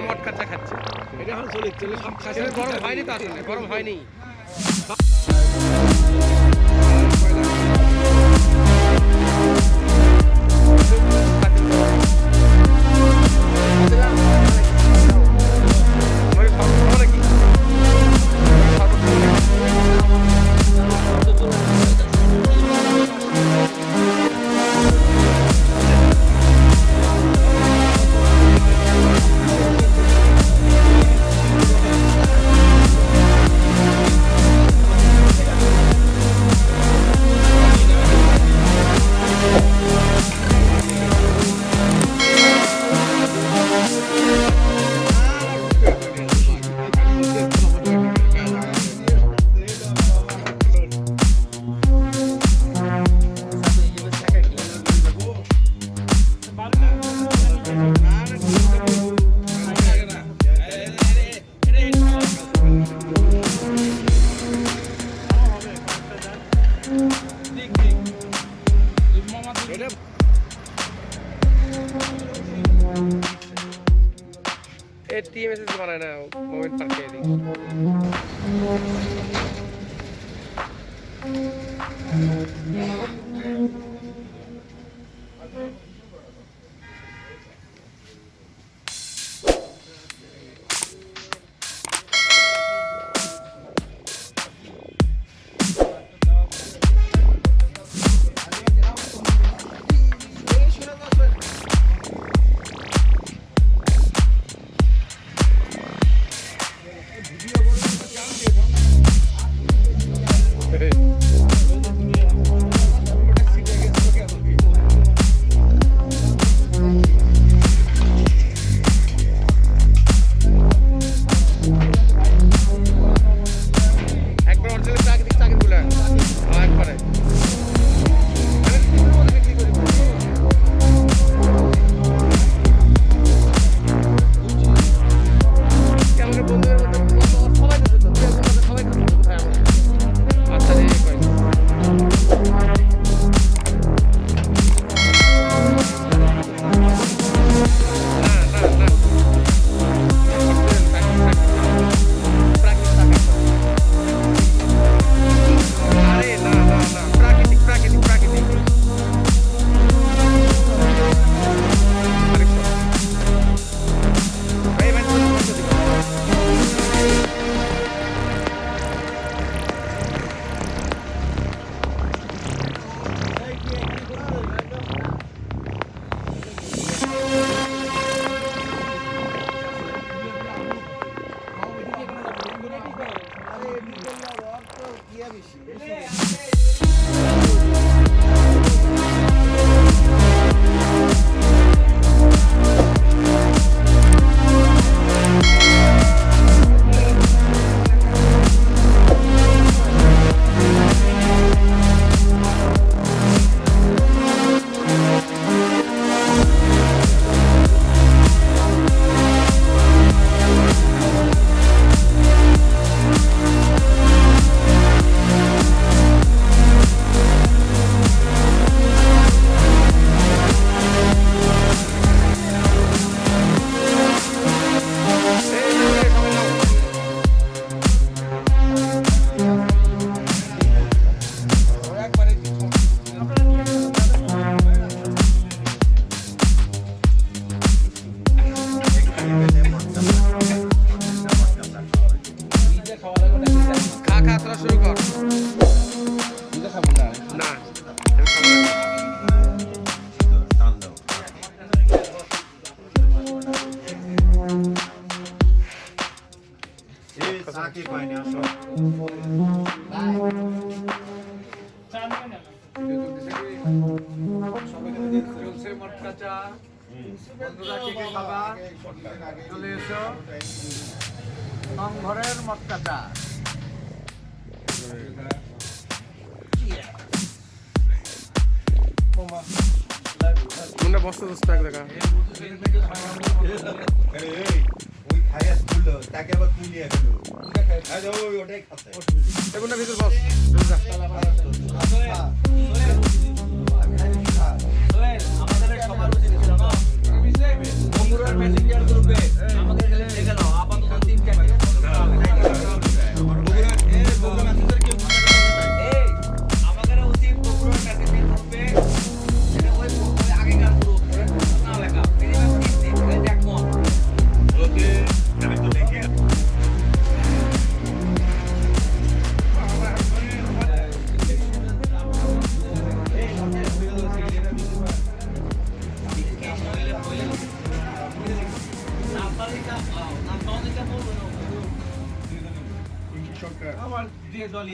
মটকা চা খাচ্ছে, এটা এখন চলে সব খাচ্ছে। গরম হয়নি তো, আসলে গরম হয়নি। টিএমএসএস বানায় না, মোমেন্ট পার্কে দিই। চলছে মটকা চা, বন্ধুরা কে কে খাবা চলে এসো, ঘরের মটকা চা। বস্তা দোস্ত এক দেখা এগুলো ভিতর বস আমাদের সবার উচিত ছিল না বগুড়ার মেসেঞ্জার গ্রুপে আমাদের খেলে দেখে নাও আপাতত 3 ক্যামেরা বগুড়া মেসেঞ্জার কি এই আমাদের উচিত বগুড়ার মেসেঞ্জার গ্রুপে এটা ওই আগেকার গ্রুপ না লেখা মিনিমাম 3 দিন দেখ মন ওকে আমি তো দেখি আমার দিয়ে দলি